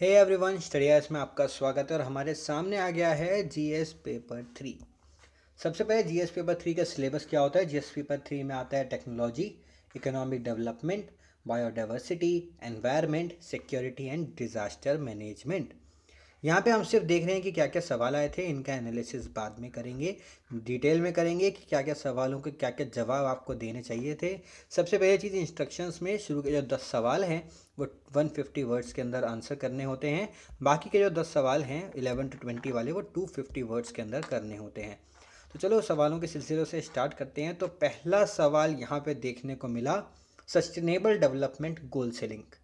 Hey everyone, studies में आपका स्वागत है और हमारे सामने आ गया है जीएस पेपर 3। सबसे पहले जीएस पेपर 3 का सिलेबस क्या होता है। जीएस पेपर 3 में आता है technology, economic development, biodiversity, environment, security and disaster management. यहाँ पे हम सिर्फ देख रहे हैं कि क्या क्या सवाल आए थे, इनका एनालिसिस बाद में करेंगे, डिटेल में करेंगे कि क्या क्या सवालों के क्या क्या जवाब आपको देने चाहिए थे। सबसे पहली चीज़, इंस्ट्रक्शंस में शुरू के जो 10 सवाल हैं वो 150 वर्ड्स के अंदर आंसर करने होते हैं। बाकी के जो 10 सवाल हैं 11 to 20 वाले, वो 250 वर्ड्स के अंदर करने होते हैं। तो चलो सवालों के सिलसिले से स्टार्ट करते हैं। तो पहला सवाल यहाँ पे देखने को मिला, सस्टेनेबल डेवलपमेंट गोल से link.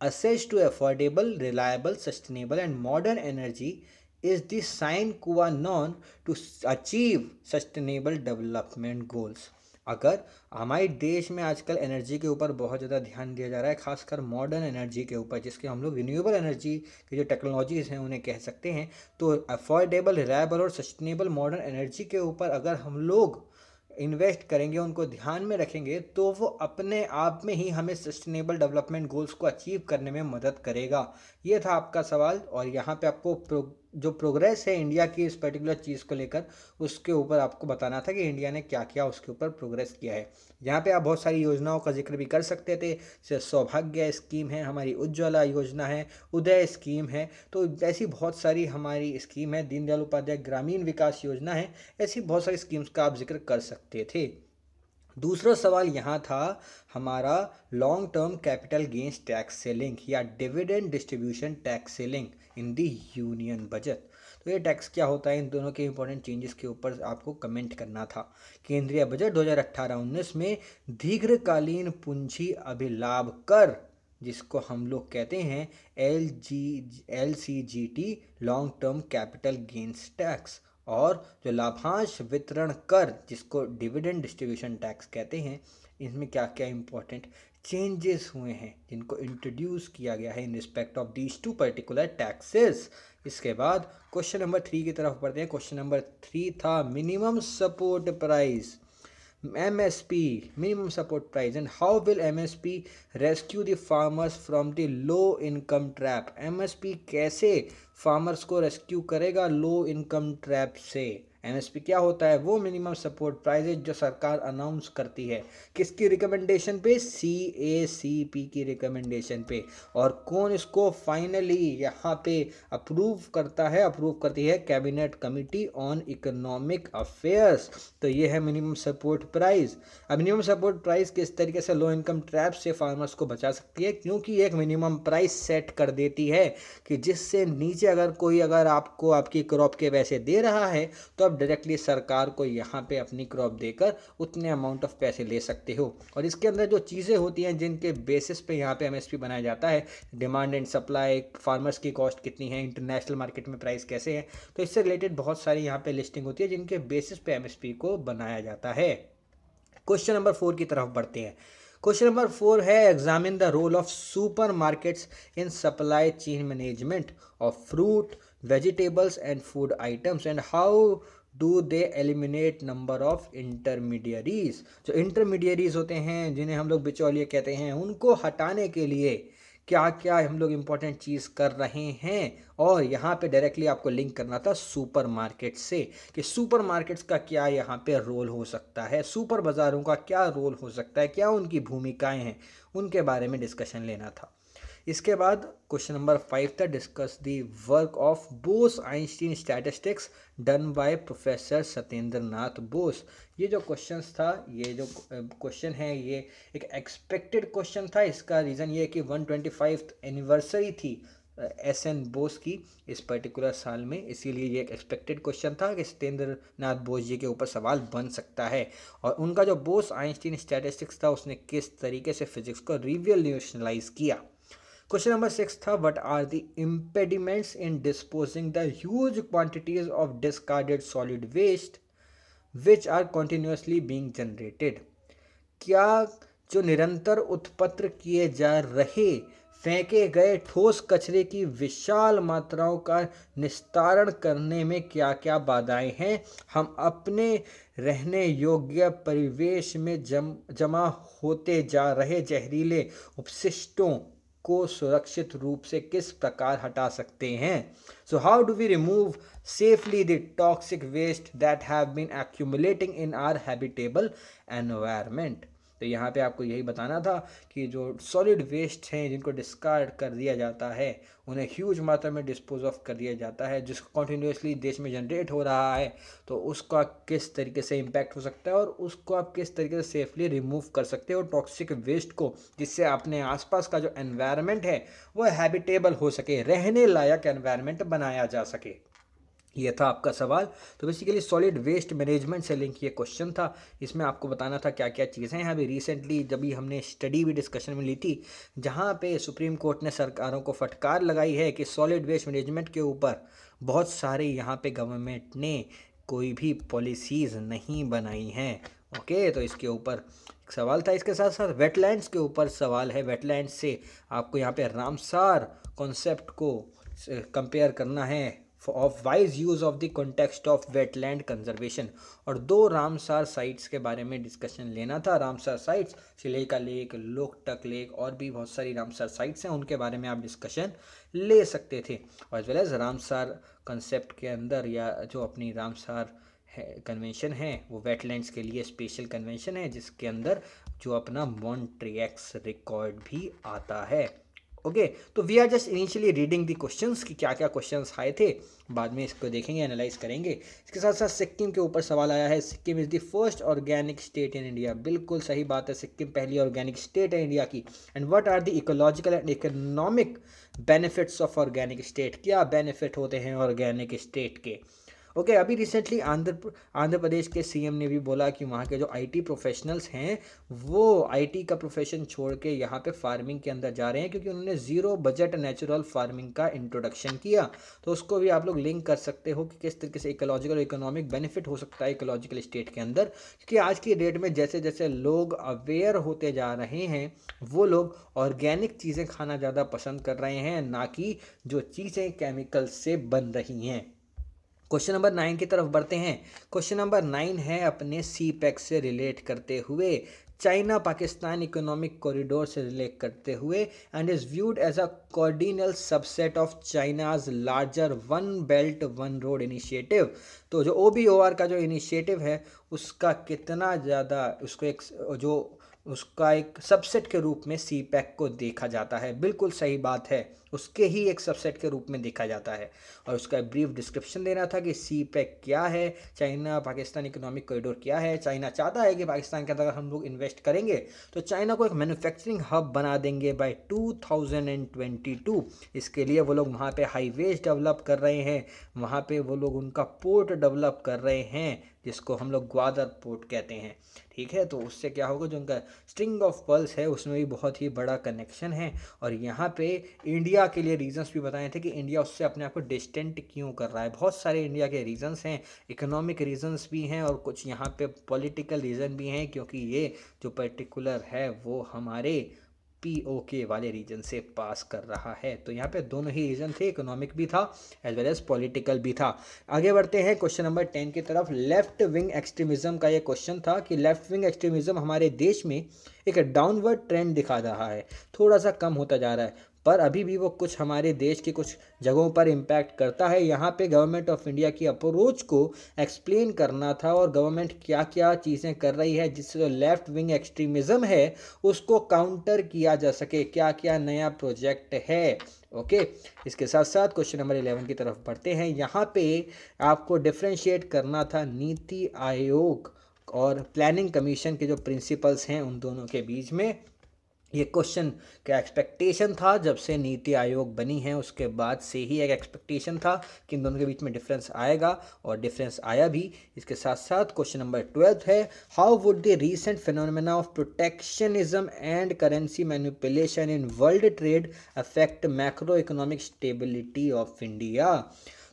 Access to affordable, reliable, sustainable and modern energy is the sine qua non to achieve sustainable development goals। अगर हमारे देश में आजकल एनर्जी के ऊपर बहुत ज़्यादा ध्यान दिया जा रहा है, खासकर मॉडर्न एनर्जी के ऊपर, जिसके हम लोग रिन्यूएबल एनर्जी की जो टेक्नोलॉजीज़ हैं उन्हें कह सकते हैं, तो अफोर्डेबल, रिलायबल और सस्टेनेबल मॉडर्न एनर्जी के ऊपर अगर हम लोग इन्वेस्ट करेंगे, उनको ध्यान में रखेंगे, तो वो अपने आप में ही हमें सस्टेनेबल डेवलपमेंट गोल्स को अचीव करने में मदद करेगा। ये था आपका सवाल। और यहाँ पे आपको जो प्रोग्रेस है इंडिया की इस पर्टिकुलर चीज़ को लेकर, उसके ऊपर आपको बताना था कि इंडिया ने क्या क्या उसके ऊपर प्रोग्रेस किया है। यहाँ पे आप बहुत सारी योजनाओं का जिक्र भी कर सकते थे, जैसे सौभाग्य स्कीम है, हमारी उज्ज्वला योजना है, उदय स्कीम है, तो ऐसी बहुत सारी हमारी स्कीम है, दीनदयाल उपाध्याय ग्रामीण विकास योजना है, ऐसी बहुत सारी स्कीम्स का आप जिक्र कर सकते थे। दूसरा सवाल यहाँ था हमारा, long term capital gains tax selling या dividend distribution tax selling in the union budget. तो ये टैक्स क्या होता है, इन दोनों के इंपॉर्टेंट चेंजेस के ऊपर आपको कमेंट करना था। केंद्रीय बजट 2018-19 में दीर्घकालीन पूंजी अभिलाभ कर, जिसको हम लोग कहते हैं LCGT, long term capital gains tax, और जो लाभांश वितरण कर, जिसको डिविडेंड डिस्ट्रीब्यूशन टैक्स कहते हैं, इसमें क्या क्या इंपॉर्टेंट चेंजेस हुए हैं जिनको इंट्रोड्यूस किया गया है in respect of these two particular taxes. इसके बाद क्वेश्चन नंबर 3 की तरफ बढ़ते हैं। क्वेश्चन नंबर 3 था minimum support price, MSP, minimum support price, and how will MSP rescue the farmers from the low income trap। MSP कैसे farmers को rescue करेगा लो इनकम ट्रैप से। MSP क्या होता है, वो मिनिमम सपोर्ट प्राइस जो सरकार अनाउंस करती है, किसकी रिकमेंडेशन पे, CACP की रिकमेंडेशन पे। और कौन इसको फाइनली यहाँ पे अप्रूव करता है, अप्रूव करती है cabinet committee on economic affairs. तो ये है मिनिमम सपोर्ट प्राइस। अब मिनिमम सपोर्ट प्राइस किस तरीके से लो इनकम ट्रैप से फार्मर्स को बचा सकती है, क्योंकि एक मिनिमम प्राइस सेट कर देती है कि जिससे नीचे अगर आपको आपकी क्रॉप के पैसे दे रहा है, तो आप डायरेक्टली सरकार को यहाँ पे अपनी क्रॉप देकर उतने अमाउंट ऑफ पैसे ले सकते हो। और इसके अंदर जो चीज़ें होती हैं जिनके बेसिस पे यहाँ पे MSP बनाया जाता है, डिमांड एंड सप्लाई, फार्मर्स की कॉस्ट कितनी है, इंटरनेशनल मार्केट में प्राइस कैसे है, तो इससे रिलेटेड बहुत सारी यहाँ पे लिस्टिंग होती है जिनके बेसिस पे MSP को बनाया जाता है। क्वेश्चन नंबर 4 की तरफ बढ़ते हैं। क्वेश्चन नंबर 4 है, examine the role of super markets in supply chain management of fruit, vegetables and food items and how do they eliminate number of intermediaries. जो इंटरमीडियरीज होते हैं, जिन्हें हम लोग बिचौलिए कहते हैं, उनको हटाने के लिए क्या क्या हम लोग इंपॉर्टेंट चीज़ कर रहे हैं। और यहाँ पे डायरेक्टली आपको लिंक करना था सुपर मार्केट से, कि सुपर मार्केट्स का क्या यहाँ पे रोल हो सकता है, सुपर बाज़ारों का क्या रोल हो सकता है, क्या उनकी भूमिकाएं हैं, उनके बारे में डिस्कशन लेना था। इसके बाद क्वेश्चन नंबर 5 था, discuss the work of Bose Einstein statistics done by professor Satyendra Nath Bose. ये जो क्वेश्चंस था, ये जो क्वेश्चन है, ये एक एक्सपेक्टेड क्वेश्चन था। इसका रीज़न ये है कि 125th एनिवर्सरी थी SN बोस की इस पर्टिकुलर साल में, इसीलिए ये एक एक्सपेक्टेड क्वेश्चन था कि सत्येंद्र नाथ बोस जी के ऊपर सवाल बन सकता है। और उनका जो बोस आइंस्टीन स्टैटिस्टिक्स था, उसने किस तरीके से फिजिक्स को रिवॉल्यूशनलाइज किया। क्वेश्चन नंबर 6 था, what are the impediments in disposing the huge quantities of discarded solid waste which are continuously being generated. क्या जो निरंतर उत्पन्न किए जा रहे फेंके गए ठोस कचरे की विशाल मात्राओं का निस्तारण करने में क्या क्या बाधाएं हैं, हम अपने रहने योग्य परिवेश में जमा होते जा रहे जहरीले अपशिष्टों को सुरक्षित रूप से किस प्रकार हटा सकते हैं। So how do we remove safely the toxic waste that have been accumulating in our habitable environment. तो यहाँ पे आपको यही बताना था कि जो सॉलिड वेस्ट हैं जिनको डिस्कार्ड कर दिया जाता है उन्हें ह्यूज मात्रा में डिस्पोज ऑफ कर दिया जाता है, जिसको कॉन्टीन्यूसली देश में जनरेट हो रहा है, तो उसका किस तरीके से इम्पैक्ट हो सकता है और उसको आप किस तरीके से सेफली रिमूव कर सकते हो टॉक्सिक वेस्ट को, जिससे अपने आसपास का जो एनवायरनमेंट है वो हैबिटेबल हो सके, रहने लायक एनवायरनमेंट बनाया जा सके। ये था आपका सवाल। तो बेसिकली सॉलिड वेस्ट मैनेजमेंट से लिंक ये क्वेश्चन था। इसमें आपको बताना था क्या क्या चीज़ें हैं। अभी रिसेंटली जब भी हमने स्टडी भी डिस्कशन में ली थी, जहाँ पे सुप्रीम कोर्ट ने सरकारों को फटकार लगाई है कि सॉलिड वेस्ट मैनेजमेंट के ऊपर बहुत सारे यहाँ पे गवर्नमेंट ने कोई भी पॉलिसीज़ नहीं बनाई हैं। ओके, तो इसके ऊपर एक सवाल था। इसके साथ साथ वेटलैंड्स के ऊपर सवाल है। वेटलैंड्स से आपको यहाँ पे रामसार कॉन्सेप्ट को कंपेयर करना है of wise use of the context of wetland conservation, और दो रामसार साइट्स के बारे में डिस्कशन लेना था। Ramsar sites Chilika lake, Loktak lake और भी बहुत सारी रामसार साइट्स हैं, उनके बारे में आप डिस्कशन ले सकते थे। और as well as Ramsar concept के अंदर या जो अपनी रामसार कन्वेंशन है वो वेटलैंड्स के लिए स्पेशल कन्वेंशन है, जिसके अंदर जो अपना मॉन्ट्रियक्स रिकॉर्ड भी आता है। ओके, तो we are just initially reading the questions कि क्या क्या क्वेश्चंस आए थे, बाद में इसको देखेंगे, एनालाइज करेंगे। इसके साथ साथ सिक्किम के ऊपर सवाल आया है। Sikkim is the first organic state in India. बिल्कुल सही बात है, सिक्किम पहली ऑर्गेनिक स्टेट है इंडिया की। And what are the ecological and economic benefits of organic state. क्या बेनिफिट होते हैं ऑर्गेनिक स्टेट के। ओके, अभी रिसेंटली आंध्र प्रदेश के सीएम ने भी बोला कि वहाँ के जो आईटी प्रोफेशनल्स हैं वो आईटी का प्रोफेशन छोड़ के यहाँ पे फार्मिंग के अंदर जा रहे हैं, क्योंकि उन्होंने ज़ीरो बजट नेचुरल फार्मिंग का इंट्रोडक्शन किया। तो उसको भी आप लोग लिंक कर सकते हो कि किस तरीके से इकोलॉजिकल और इकोनॉमिक बेनिफिट हो सकता है इकोलॉजिकल स्टेट के अंदर, क्योंकि आज की डेट में जैसे जैसे लोग अवेयर होते जा रहे हैं वो लोग ऑर्गेनिक चीज़ें खाना ज़्यादा पसंद कर रहे हैं, ना कि जो चीज़ें केमिकल से बन रही हैं। क्वेश्चन नंबर 9 की तरफ बढ़ते हैं। क्वेश्चन नंबर 9 है अपने सी पैक से रिलेट करते हुए, चाइना पाकिस्तान इकोनॉमिक कॉरिडोर से रिलेट करते हुए, and is viewed as a cardinal subset of China's larger one belt one road initiative. तो जो OBOR का जो इनिशिएटिव है उसका कितना ज़्यादा उसका एक सबसेट के रूप में सी पैक को देखा जाता है। बिल्कुल सही बात है, उसके ही एक सबसेट के रूप में देखा जाता है। और उसका ब्रीफ डिस्क्रिप्शन देना था कि सी पैक क्या है, चाइना पाकिस्तान इकोनॉमिक कॉरिडोर क्या है। चाइना चाहता है कि पाकिस्तान के अंदर हम लोग इन्वेस्ट करेंगे तो चाइना को एक मैन्युफैक्चरिंग हब बना देंगे बाय 2022। इसके लिए वो लोग वहाँ पे हाईवेज डेवलप कर रहे हैं, वहाँ पे वो लोग उनका पोर्ट डेवलप कर रहे हैं, जिसको हम लोग ग्वादर पोर्ट कहते हैं। ठीक है, तो उससे क्या होगा, जो उनका स्ट्रिंग ऑफ पर्ल्स है उसमें भी बहुत ही बड़ा कनेक्शन है। और यहाँ पे इंडिया के लिए रीजंस भी बताए थे कि इंडिया उससे अपने आप को डिस्टेंट क्यों कर रहा है। बहुत सारे इंडिया के रीजंस हैं, इकोनॉमिक रीजंस भी हैं और कुछ यहाँ पे पॉलिटिकल रीज़न भी हैं, क्योंकि ये जो पर्टिकुलर है वो हमारे POK वाले रीजन से पास कर रहा है। तो यहाँ पे दोनों ही रीजन थे, इकोनॉमिक भी था एज वेल एज पॉलिटिकल भी था। आगे बढ़ते हैं क्वेश्चन नंबर 10 की तरफ। लेफ्ट विंग एक्सट्रीमिज्म का ये क्वेश्चन था कि लेफ्ट विंग एक्सट्रीमिज्म हमारे देश में एक डाउनवर्ड ट्रेंड दिखा रहा है, थोड़ा सा कम होता जा रहा है, पर अभी भी वो कुछ हमारे देश की कुछ जगहों पर इम्पैक्ट करता है। यहाँ पे गवर्नमेंट ऑफ इंडिया की अप्रोच को एक्सप्लेन करना था और गवर्नमेंट क्या क्या चीज़ें कर रही है जिससे जो लेफ़्ट विंग एक्सट्रीमिज़म है उसको काउंटर किया जा सके, क्या क्या नया प्रोजेक्ट है। ओके, इसके साथ साथ क्वेश्चन नंबर 11 की तरफ बढ़ते हैं। यहाँ पे आपको डिफ्रेंशिएट करना था नीति आयोग और प्लानिंग कमीशन के जो प्रिंसिपल्स हैं उन दोनों के बीच में। ये क्वेश्चन का एक्सपेक्टेशन था, जब से नीति आयोग बनी है उसके बाद से ही एक एक्सपेक्टेशन था कि इन दोनों के बीच में डिफरेंस आएगा और डिफरेंस आया भी। इसके साथ साथ क्वेश्चन नंबर 12 है, how would the recent phenomena of protectionism and currency manipulation in world trade affect macro economic stability of India.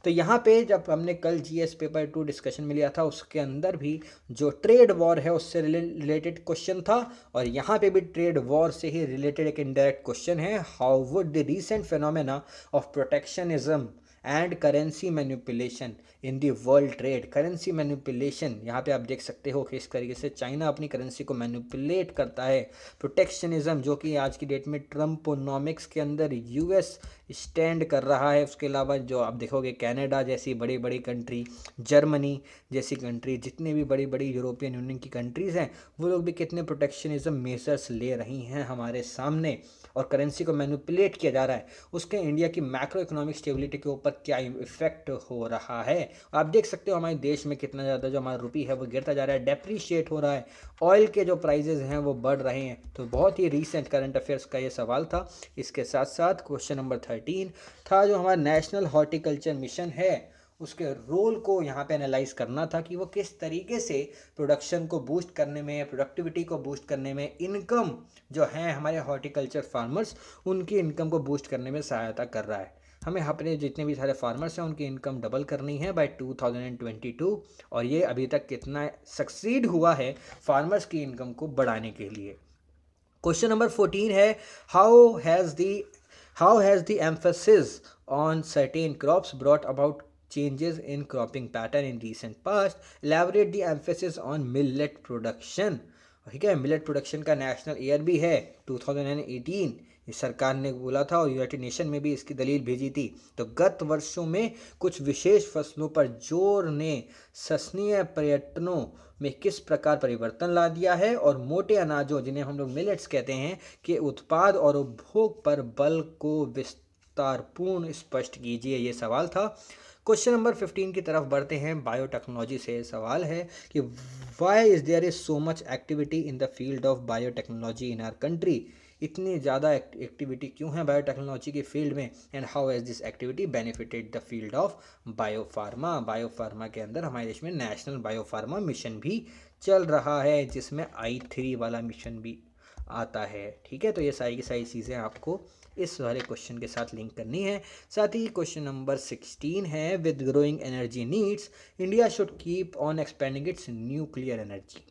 तो यहाँ पे जब हमने कल GS पेपर 2 डिस्कशन में लिया था उसके अंदर भी जो ट्रेड वॉर है उससे रिलेटेड क्वेश्चन था, और यहाँ पे भी ट्रेड वॉर से ही रिलेटेड एक इनडायरेक्ट क्वेश्चन है, how would the recent phenomena of protectionism and currency manipulation in the world trade. Currency manipulation, यहाँ पे आप देख सकते हो किस तरीके से चाइना अपनी करेंसी को मैनिपुलेट करता है। प्रोटेक्शनिज्म, जो कि आज की डेट में ट्रम्पोनॉमिक्स के अंदर यूएस स्टैंड कर रहा है। उसके अलावा जो आप देखोगे कनाडा जैसी बड़ी बड़ी कंट्री, जर्मनी जैसी कंट्री, जितनी भी बड़ी बड़ी यूरोपियन यूनियन की कंट्रीज़ हैं, वो लोग भी कितने प्रोटेक्शनिज्म मेजर्स ले रही हैं हमारे सामने, और करेंसी को मैनिपुलेट किया जा रहा है। उसके इंडिया की मैक्रो इकोनॉमिक स्टेबिलिटी के ऊपर क्या इफेक्ट हो रहा है। आप देख सकते हो हमारे देश में कितना ज़्यादा जो हमारा रुपी है वो गिरता जा रहा है, डेप्रीशिएट हो रहा है, ऑयल के जो प्राइजेज हैं वो बढ़ रहे हैं। तो बहुत ही रीसेंट करंट अफेयर्स का ये सवाल था। इसके साथ साथ क्वेश्चन नंबर 13 था, जो हमारा नेशनल हॉर्टिकल्चर मिशन है उसके रोल को यहाँ पे एनालाइज करना था कि वो किस तरीके से प्रोडक्शन को बूस्ट करने में, प्रोडक्टिविटी को बूस्ट करने में, इनकम जो है हमारे हॉर्टिकल्चर फार्मर्स, उनकी इनकम को बूस्ट करने में सहायता कर रहा है। हमें अपने जितने भी सारे फार्मर्स हैं उनकी इनकम डबल करनी है बाय 2022, और ये अभी तक कितना सक्सीड हुआ है फार्मर्स की इनकम को बढ़ाने के लिए। क्वेश्चन नंबर 14 है, how has the emphasis on certain crops brought about changes in cropping pattern in recent past, elaborate the emphasis on millet production। ठीक है, मिलेट प्रोडक्शन का नेशनल ईयर भी है 2018, ये सरकार ने बोला था और यूनाइटेड नेशन में भी इसकी दलील भेजी थी। तो गत वर्षों में कुछ विशेष फसलों पर जोर ने सस्नीय पर्यटनों में किस प्रकार परिवर्तन ला दिया है, और मोटे अनाजों जिन्हें हम लोग मिलेट्स कहते हैं के उत्पाद और उपभोग पर बल को विस्तारपूर्ण स्पष्ट कीजिए, ये सवाल था। क्वेश्चन नंबर 15 की तरफ बढ़ते हैं। बायोटेक्नोलॉजी से सवाल है कि why is there is so much activity in the field of biotechnology in our country. इतनी ज़्यादा एक्टिविटी क्यों है बायोटेक्नोलॉजी के फील्ड में, and how has this activity benefited the field of biopharma. Biopharma के अंदर हमारे देश में नेशनल बायोफार्मा मिशन भी चल रहा है, जिसमें I3 वाला मिशन भी आता है। ठीक है, तो ये सारी की सारी चीज़ें आपको इस वाले क्वेश्चन के साथ लिंक करनी है। साथ ही क्वेश्चन नंबर 16 है, with growing energy needs India should keep on expanding it's nuclear energy.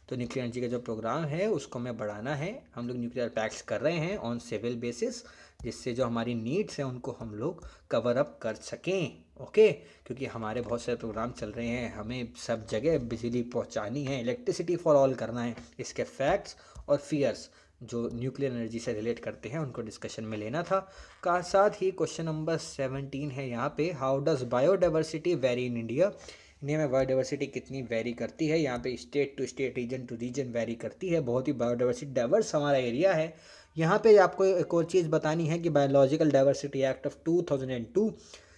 तो न्यूक्लियर एनर्जी का जो प्रोग्राम है उसको हमें बढ़ाना है। हम लोग न्यूक्लियर पैक्ट्स कर रहे हैं ऑन सिविल बेसिस, जिससे जो हमारी नीड्स हैं उनको हम लोग कवर अप कर सकें। ओके, क्योंकि हमारे बहुत सारे प्रोग्राम चल रहे हैं, हमें सब जगह बिजली पहुंचानी है, इलेक्ट्रिसिटी फॉर ऑल करना है। इसके फैक्ट्स और फियर्स जो न्यूक्लियर एनर्जी से रिलेट करते हैं उनको डिस्कशन में लेना था। का साथ ही क्वेश्चन नंबर 17 है यहाँ पे, how does biodiversity vary in India. India में बायोडाइवर्सिटी कितनी वेरी करती है। यहाँ पे state to state, region to region vary करती है। बहुत ही बायोडाइवर्सिटी डाइवर्स हमारा एरिया है। यहाँ पे आपको एक और चीज़ बतानी है कि बायोलॉजिकल डाइवर्सिटी एक्ट ऑफ 2002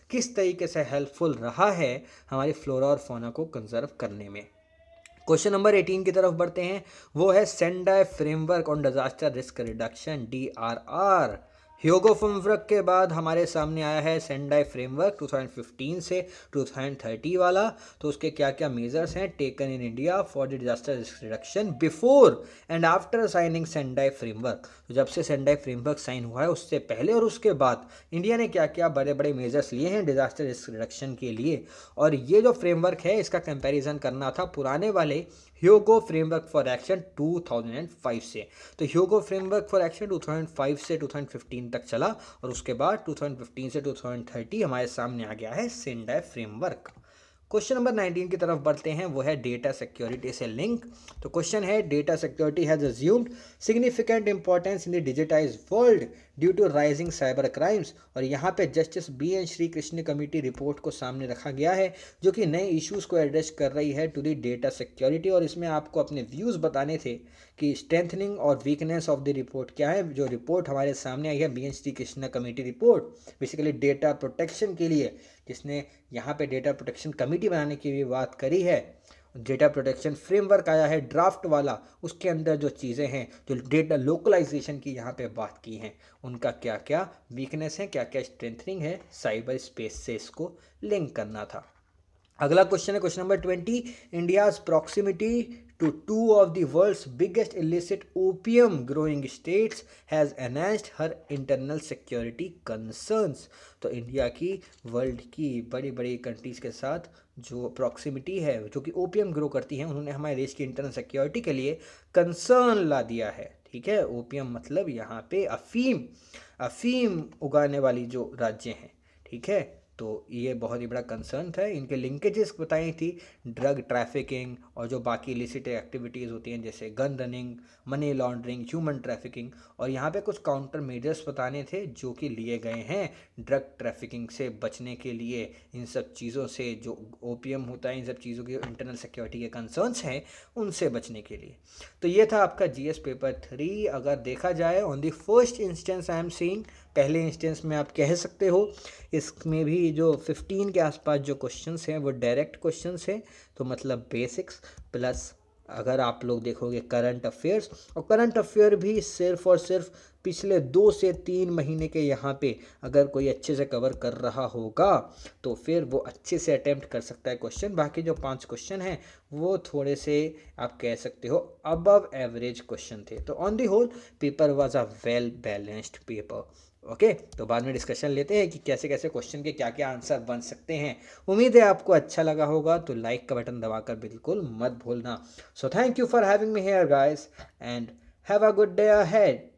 किस तरीके से हेल्पफुल रहा है हमारी फ्लोरा और फौना को कंजर्व करने में। क्वेश्चन नंबर 18 की तरफ बढ़ते हैं, वो है Sendai framework on disaster risk reduction, DRR। Hyogo framework के बाद हमारे सामने आया है सेंडाई फ्रेमवर्क 2015 से 2030 वाला। तो उसके क्या क्या मेजर्स हैं taken in India for the disaster risk reduction before and after signing Sendai framework. तो जब से सेंडाई फ्रेमवर्क साइन हुआ है उससे पहले और उसके बाद इंडिया ने क्या क्या बड़े बड़े मेजर्स लिए हैं डिजास्टर रिस्क रिडक्शन के लिए। और ये जो फ्रेमवर्क है इसका कंपैरिजन करना था पुराने वाले ह्योगो फ्रेमवर्क फॉर एक्शन 2005 से। तो ह्योगो फ्रेमवर्क फॉर एक्शन 2005 से 2015 तक चला, और उसके बाद 2015 से 2030 हमारे सामने आ गया है सेंडाई फ्रेमवर्क। क्वेश्चन नंबर 19 की तरफ बढ़ते हैं, वो है डेटा सिक्योरिटी से लिंक। तो क्वेश्चन है, data security has assumed significant importance in the digitized world due to rising cyber crimes. और यहाँ पे justice BN Srikrishna committee report को सामने रखा गया है, जो कि नए इश्यूज को एड्रेस कर रही है टू द डेटा सिक्योरिटी। और इसमें आपको अपने व्यूज़ बताने थे कि स्ट्रेंथनिंग और वीकनेस ऑफ द रिपोर्ट क्या है। जो रिपोर्ट हमारे सामने आई है BN Srikrishna committee report, basically data protection के लिए, जिसने यहाँ पे डेटा प्रोटेक्शन कमेटी बनाने की भी बात करी है। डेटा प्रोटेक्शन फ्रेमवर्क आया है ड्राफ्ट वाला, उसके अंदर जो चीज़ें हैं, जो डेटा लोकलाइजेशन की यहाँ पे बात की हैं, उनका क्या क्या वीकनेस है, क्या क्या स्ट्रेंथनिंग है, साइबर स्पेस से इसको लिंक करना था। अगला क्वेश्चन है question number 20, India's proximity to two of the world's biggest illicit opium growing states has enhanced her internal security concerns. तो इंडिया की वर्ल्ड की बड़ी बड़ी कंट्रीज़ के साथ जो प्रॉक्सिमिटी है, जो कि ओपियम ग्रो करती हैं, उन्होंने हमारे देश की इंटरनल सिक्योरिटी के लिए कंसर्न ला दिया है। ठीक है, ओपियम मतलब यहाँ पे अफीम उगाने वाली जो राज्य हैं। ठीक है, तो ये बहुत ही बड़ा कंसर्न था। इनके लिंकेजेस बताई थी ड्रग ट्रैफिकिंग और जो बाकी इलिसिट एक्टिविटीज़ होती हैं जैसे gun running, money laundering, human trafficking, और यहाँ पे कुछ काउंटर मेजर्स बताने थे जो कि लिए गए हैं ड्रग ट्रैफिकिंग से बचने के लिए, इन सब चीज़ों से जो ओपीएम होता है, इन सब चीज़ों की इंटरनल सिक्योरिटी के कंसर्न्स हैं उनसे बचने के लिए। तो ये था आपका जीएस पेपर 3। अगर देखा जाए on the first instance I am seeing, पहले इंस्टेंस में आप कह सकते हो, इसमें भी जो 15 के आसपास जो क्वेश्चंस हैं वो डायरेक्ट क्वेश्चंस हैं, तो मतलब बेसिक्स प्लस अगर आप लोग देखोगे करंट अफेयर्स, और करंट अफेयर भी सिर्फ और सिर्फ पिछले 2 से 3 महीने के यहाँ पे अगर कोई अच्छे से कवर कर रहा होगा तो फिर वो अच्छे से अटेम्प्ट कर सकता है क्वेश्चन। बाकी जो 5 क्वेश्चन हैं वो थोड़े से आप कह सकते हो अबव एवरेज क्वेश्चन थे। तो on the whole paper was a well balanced paper. Okay, तो बाद में डिस्कशन लेते हैं कि कैसे कैसे क्वेश्चन के क्या क्या आंसर बन सकते हैं। उम्मीद है आपको अच्छा लगा होगा, तो लाइक का बटन दबाकर बिल्कुल मत भूलना। So thank you for having me here guys and have a good day ahead.